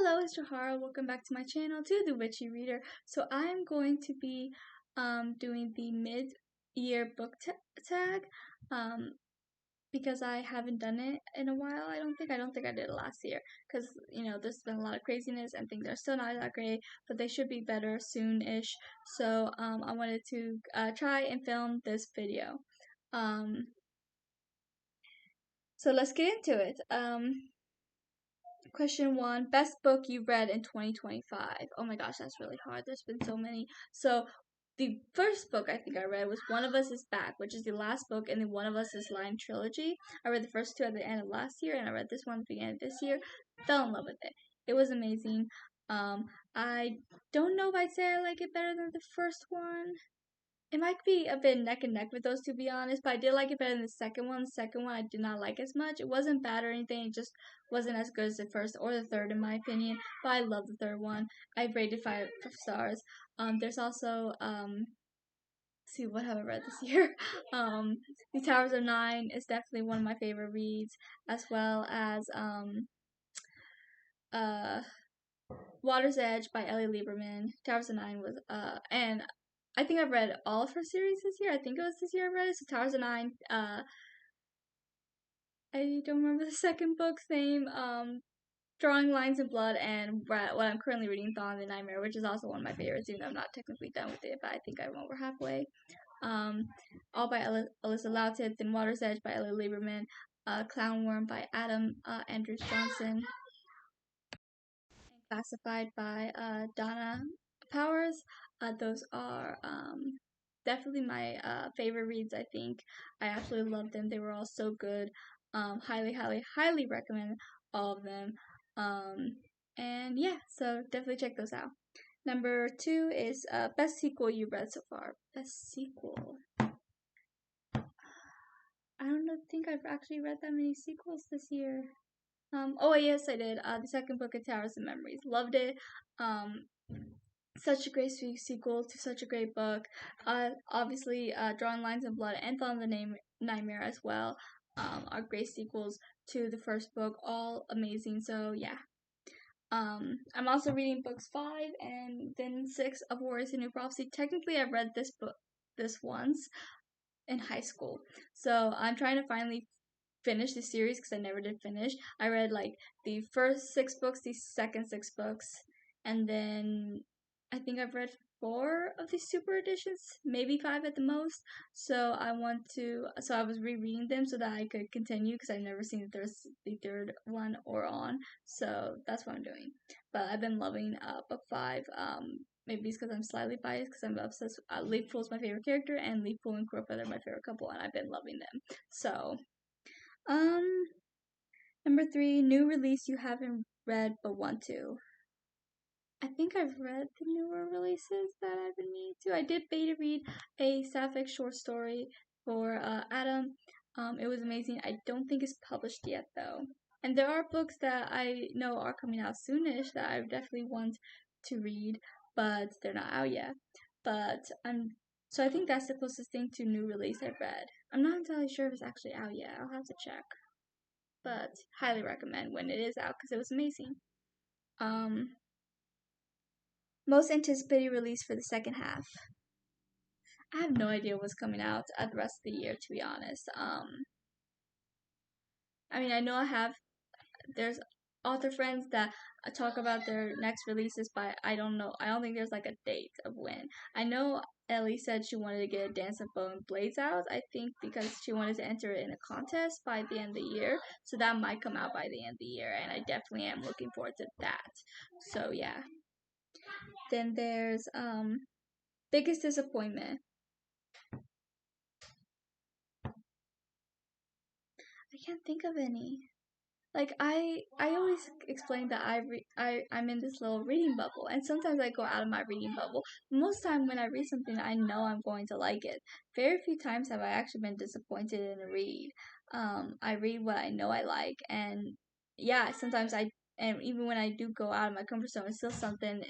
Hello, it's Jahara. Welcome back to my channel, to the Witchy Reader. So I'm going to be doing the mid-year book tag because I haven't done it in a while. I don't think I did it last year because there's been a lot of craziness and things are still not that great, but they should be better soon-ish. So I wanted to try and film this video. So let's get into it. Question 1, best book you read in 2025. Oh my gosh, that's really hard. There's been so many. So the first book I think I read was One of Us is Back, which is the last book in the One of Us is Lying trilogy. I read the first two at the end of last year, and I read this one at the beginning of this year. Fell in love with it. It was amazing. I don't know if I'd say I like it better than the first one. It might be a bit neck and neck with those, to be honest, but I did like it better than the second one. The second one I did not like as much. It wasn't bad or anything, it just wasn't as good as the first or the third, in my opinion. But I love the third one. I rated 5 stars. There's also see what have I read this year. The Towers of Nine is definitely one of my favorite reads, as well as Water's Edge by Ellie Lieberman. Towers of Nine was and I think I've read all of her series this year. I think it was this year I read it. So Towers of Nine. I don't remember the second book's name. Drawing Lines in Blood, and what I'm currently reading, Dawn of the Nightmare, which is also one of my favorites, even though I'm not technically done with it, but I think I'm over halfway. All by Alyssa Louted, then Water's Edge by Ellie Lieberman, Clown Worm by Adam Andrews Johnson, and Classified by Donna Powers. Those are definitely my favorite reads, I think. I absolutely loved them. They were all so good. Highly recommend all of them. And yeah, so definitely check those out. Number 2 is best sequel you read so far. Best sequel. I don't think I've actually read that many sequels this year. Oh yes, I did. The second book of Towers and Memories. Loved it. Such a great sequel to such a great book. Obviously, Drawing Lines in Blood and Dawn of the Nightmare as well are great sequels to the first book. All amazing. So yeah. I'm also reading books 5 and then 6 of Warriors: A New Prophecy. Technically, I read this book once in high school, so I'm trying to finally finish the series because I never did finish. I read like the first 6 books, the second 6 books, and then I think I've read 4 of the super editions, maybe 5 at the most. So I was rereading them so that I could continue because I've never seen the third one or on. So that's what I'm doing. But I've been loving book 5. Maybe it's because I'm slightly biased because I'm obsessed. Leaf Pool is my favorite character, and Leaf Pool and Crowfeather are my favorite couple, and I've been loving them. So, number 3, new release you haven't read but want to. I think I've read the newer releases that I've been meaning to. I did beta read a sapphic short story for Adam. It was amazing. I don't think it's published yet though. And there are books that I know are coming out soonish that I definitely want to read, but they're not out yet. So I think that's the closest thing to new release I've read. I'm not entirely sure if it's actually out yet. I'll have to check. But highly recommend when it is out because it was amazing. Most anticipated release for the second half. I have no idea what's coming out the rest of the year, to be honest. I mean, I know there's author friends that talk about their next releases, but I don't know. I don't think there's like a date of when. I know Ellie said she wanted to get a Dance of Bone and Blades out, I think because she wanted to enter it in a contest by the end of the year. So that might come out by the end of the year, and I definitely am looking forward to that. So yeah. Then there's biggest disappointment. I can't think of any. Like I always explain that I'm in this little reading bubble, and sometimes I go out of my reading bubble. Most time when I read something, I know I'm going to like it. Very few times have I actually been disappointed in a read. I read what I know I like, and yeah, sometimes and even when I do go out of my comfort zone, it's still something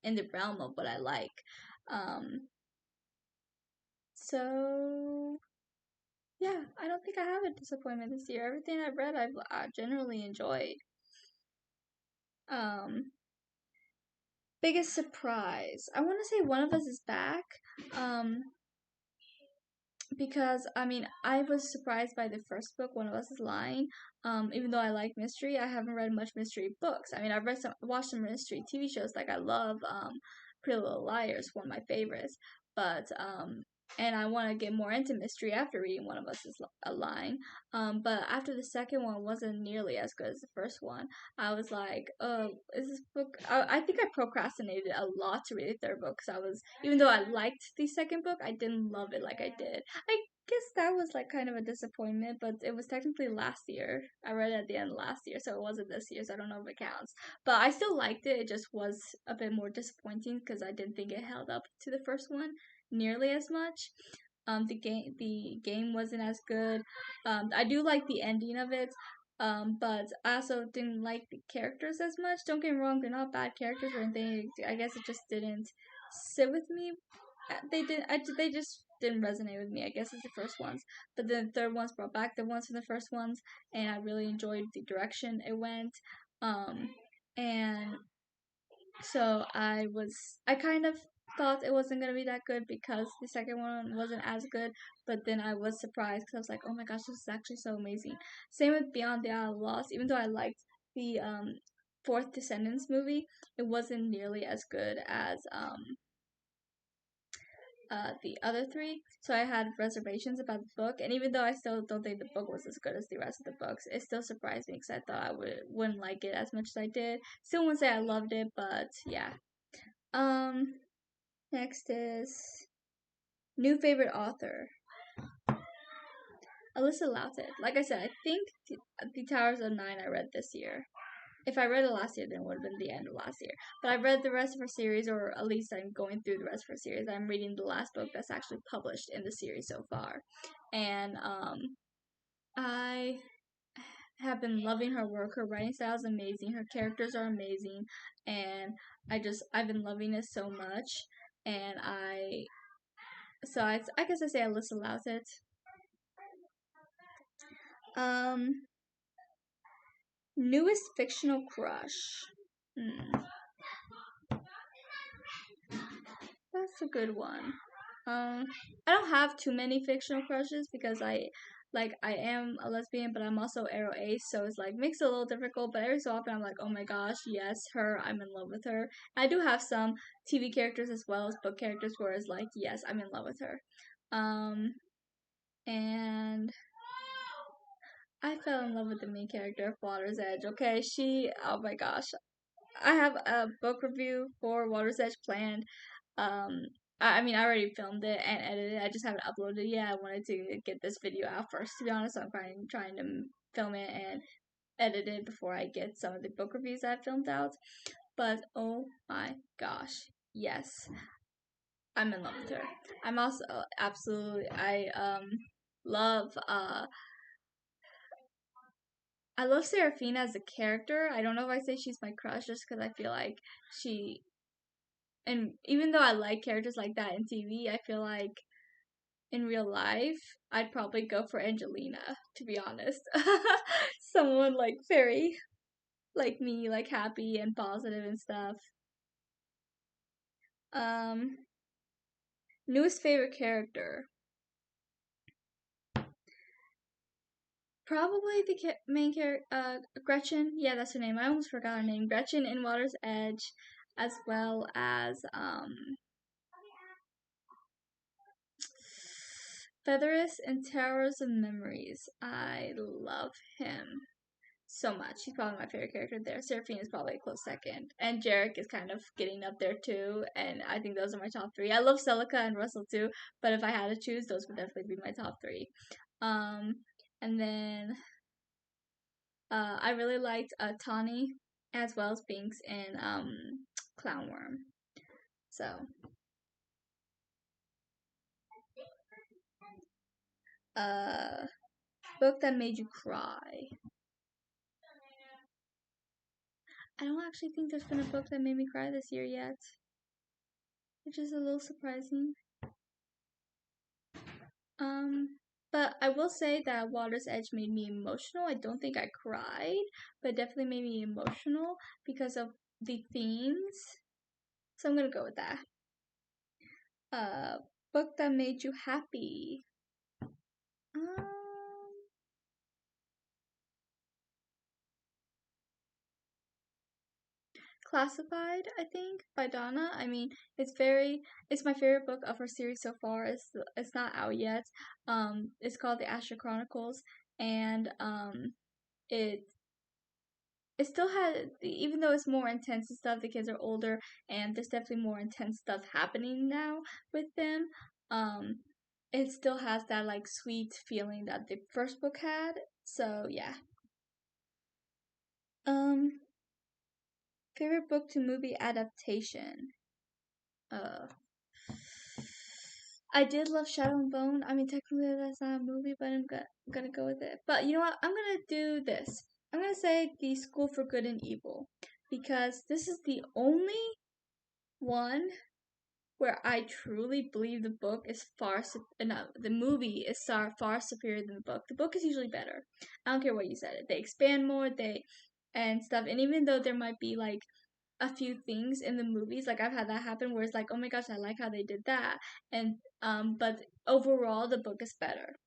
in the realm of what I like. So yeah, I don't think I have a disappointment this year. Everything I've read, I've generally enjoyed. Um, biggest surprise. I want to say One of Us is back. Um, because I mean, I was surprised by the first book, One of Us is Lying. Even though I like mystery, I haven't read much mystery books. I mean, I've watched some mystery TV shows. Like I love Pretty Little Liars, one of my favorites. But and I want to get more into mystery after reading One of Us is Lying. But after the second one wasn't nearly as good as the first one, I was like, oh, is this book? I think I procrastinated a lot to read the third book because I was, even though I liked the second book, I didn't love it like I did. I guess that was like kind of a disappointment, but it was technically last year. I read it at the end of last year, so it wasn't this year, so I don't know if it counts. But I still liked it. It just was a bit more disappointing because I didn't think it held up to the first one nearly as much. The game wasn't as good. I do like the ending of it. But I also didn't like the characters as much. Don't get me wrong, they're not bad characters or anything. I guess it just didn't sit with me. They just didn't resonate with me. I guess it's the first ones, but then the third ones brought back the ones from the first ones, and I really enjoyed the direction it went. And so I kind of thought it wasn't gonna be that good because the second one wasn't as good, but then I was surprised because I was like, oh my gosh, this is actually so amazing. Same with Beyond the Isle of Lost. Even though I liked the fourth Descendants movie, it wasn't nearly as good as the other three. So I had reservations about the book, and even though I still don't think the book was as good as the rest of the books, it still surprised me because I thought I wouldn't like it as much as I did. Still wouldn't say I loved it, but yeah. Um, Next is new favorite author. Alyssa Loughton. Like I said, I think the Towers of Nine I read this year. If I read it last year, then it would have been the end of last year. But I've read the rest of her series, or at least I'm going through the rest of her series. I'm reading the last book that's actually published in the series so far. And I have been loving her work. Her writing style is amazing. Her characters are amazing. And I've been loving it so much. And I guess I say Alyssa Loughton. Um, Newest fictional crush. That's a good one. I don't have too many fictional crushes because I am a lesbian, but I'm also aro ace, so it's like makes it a little difficult. But every so often, I'm like, oh my gosh, yes, her, I'm in love with her. I do have some TV characters as well as book characters where it's like, yes, I'm in love with her. And I fell in love with the main character of Water's Edge. Okay, oh my gosh, I have a book review for Water's Edge planned. I mean, I already filmed it and edited it. I just haven't uploaded it yet. I wanted to get this video out first, to be honest. So I'm trying to film it and edit it before I get some of the book reviews I filmed out. But oh my gosh, yes, I'm in love with her. I'm also absolutely. Love I love Seraphina as a character. I don't know if I say she's my crush just because I feel like she, and even though I like characters like that in TV, I feel like in real life, I'd probably go for Angelina, to be honest. Someone like very like me, like happy and positive and stuff. Um, Newest favorite character. Probably the main character, Gretchen. Yeah, that's her name. I almost forgot her name. Gretchen in Water's Edge, as well as Featherus in Towers of Memories. I love him so much. He's probably my favorite character there. Seraphine is probably a close second. And Jarek is kind of getting up there too. And I think those are my top three. I love Celica and Russell too, but if I had to choose, those would definitely be my top three. And then I really liked Tawny as well as Binks in Clownworm. So book that made you cry. I don't actually think there's been a book that made me cry this year yet, which is a little surprising. But I will say that Water's Edge made me emotional. I don't think I cried, but it definitely made me emotional because of the themes. So I'm gonna go with that. Book that made you happy. Um, Classified, I think, by Donna. I mean, it's my favorite book of her series so far. It's not out yet. It's called The Asher Chronicles, and it it still had, even though it's more intense and stuff, the kids are older, and there's definitely more intense stuff happening now with them. Um, it still has that like sweet feeling that the first book had. So yeah. Um, Favorite book to movie adaptation. Uh, I did love Shadow and Bone. I mean, technically that's not a movie, but I'm gonna go with it. But you know what? I'm gonna do this. I'm gonna say The School for Good and Evil because this is the only one where I truly believe the book is no, the movie is far superior than the book. The book is usually better. I don't care what you said. They expand more, and stuff. And even though there might be like a few things in the movies, like I've had that happen where it's like, oh my gosh, I like how they did that, and but overall the book is better.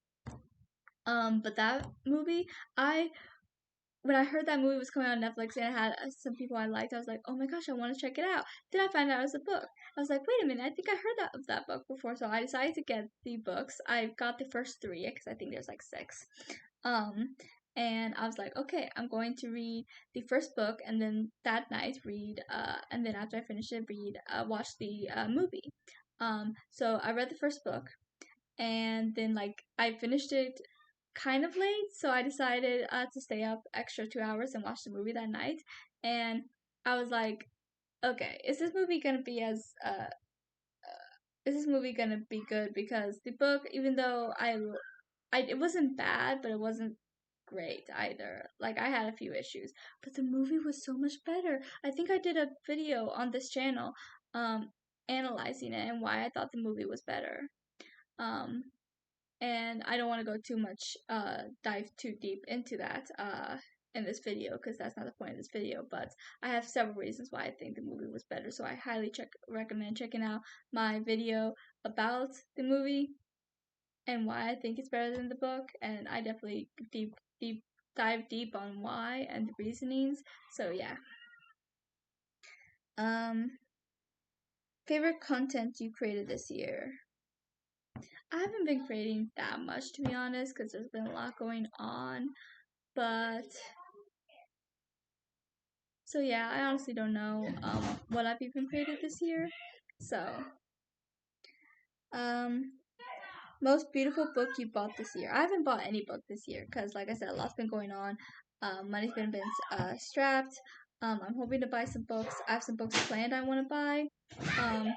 But that movie, I when I heard that movie was coming on Netflix and it had some people I liked, I was like, oh my gosh, I want to check it out. Then I found out it was a book. I was like, wait a minute, I think I heard of that book before. So I decided to get the books. I got the first three because I think there's like six. Um, and I was like, okay, I'm going to read the first book and then that night read, and then after I finish it, watch the movie. So I read the first book and then like I finished it kind of late, so I decided to stay up extra 2 hours and watch the movie that night. And I was like, okay, is this movie gonna be good? Because the book, even though it wasn't bad, but it wasn't great either. Like I had a few issues, but the movie was so much better. I think I did a video on this channel, analyzing it and why I thought the movie was better. Um, and I don't want to go too much dive too deep into that in this video because that's not the point of this video, but I have several reasons why I think the movie was better, so I highly recommend checking out my video about the movie and why I think it's better than the book, and I definitely dive deep on why and the reasonings. So yeah. Favorite content you created this year? I haven't been creating that much, to be honest, because there's been a lot going on. But so yeah, I honestly don't know what I've even created this year. So um, most beautiful book you bought this year? I haven't bought any book this year because, like I said, a lot's been going on. Money's been strapped. I'm hoping to buy some books. I have some books planned I want to buy. Um,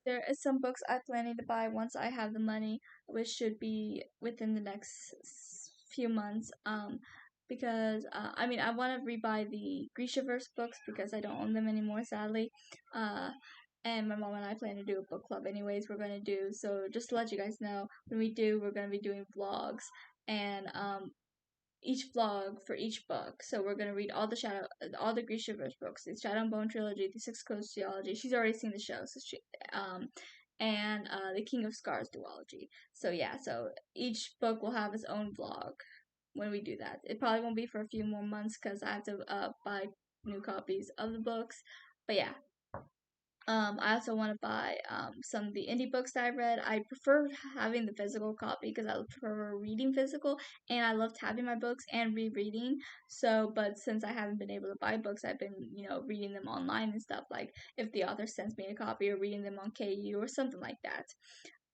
There is some books I'm planning to buy once I have the money, which should be within the next few months. Because I mean, I want to rebuy the Grishaverse books because I don't own them anymore, sadly. And my mom and I plan to do a book club, anyways. We're gonna do so. Just to let you guys know, when we do, we're gonna be doing vlogs and each vlog for each book. So we're gonna read all the Grishaverse books, the Shadow and Bone trilogy, the Six Coast duology. She's already seen the show, so and the King of Scars duology. So yeah, so each book will have its own vlog when we do that. It probably won't be for a few more months because I have to buy new copies of the books. But yeah, I also want to buy some of the indie books that I read. I prefer having the physical copy because I prefer reading physical, and I love having my books and rereading. So, but since I haven't been able to buy books, I've been, reading them online and stuff. Like if the author sends me a copy or reading them on KU or something like that.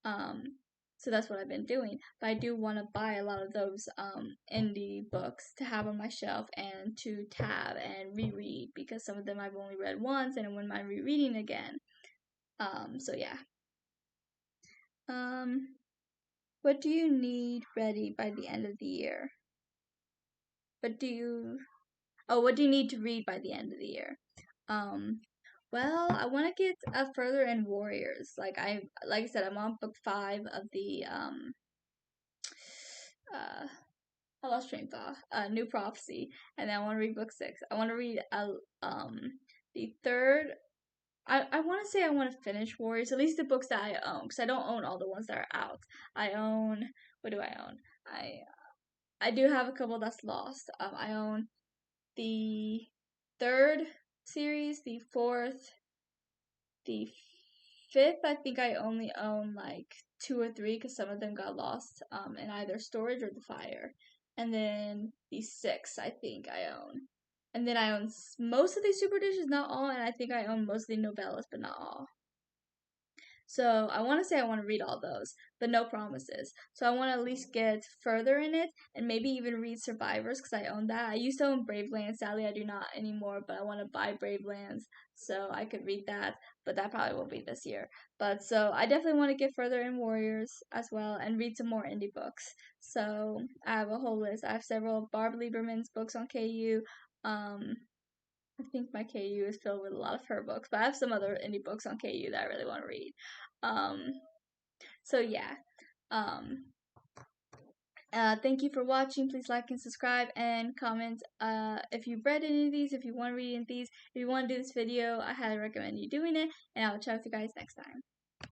Um, so that's what I've been doing. But I do want to buy a lot of those indie books to have on my shelf and to tab and reread because some of them I've only read once and I wouldn't mind rereading again. So yeah. What do you need ready by the end of the year? What do you need to read by the end of the year? Well, I want to get further in Warriors. Like I said, I'm on book 5 of the I lost train of thought. New Prophecy, and then I want to read book 6. I want to read the third. I want to say I want to finish Warriors, at least the books that I own, because I don't own all the ones that are out. I own, what do I own? I do have a couple that's lost. I own the third series, the fourth, the fifth. I think I only own like 2 or 3 because some of them got lost in either storage or the fire. And then the sixth, I think I own. And then I own most of these super editions, not all, and I think I own most of the novellas, but not all. So I want to say I want to read all those, but no promises. So I want to at least get further in it and maybe even read Survivors because I own that. I used to own Bravelands. Sadly, I do not anymore, but I want to buy Bravelands so I could read that. But that probably won't be this year. But so I definitely want to get further in Warriors as well and read some more indie books. So I have a whole list. I have several Barb Lieberman's books on KU. I think my KU is filled with a lot of her books, but I have some other indie books on KU that I really want to read. So yeah. Thank you for watching. Please like and subscribe and comment if you've read any of these, if you want to read any of these. If you want to do this video, I highly recommend you doing it, and I will chat with you guys next time.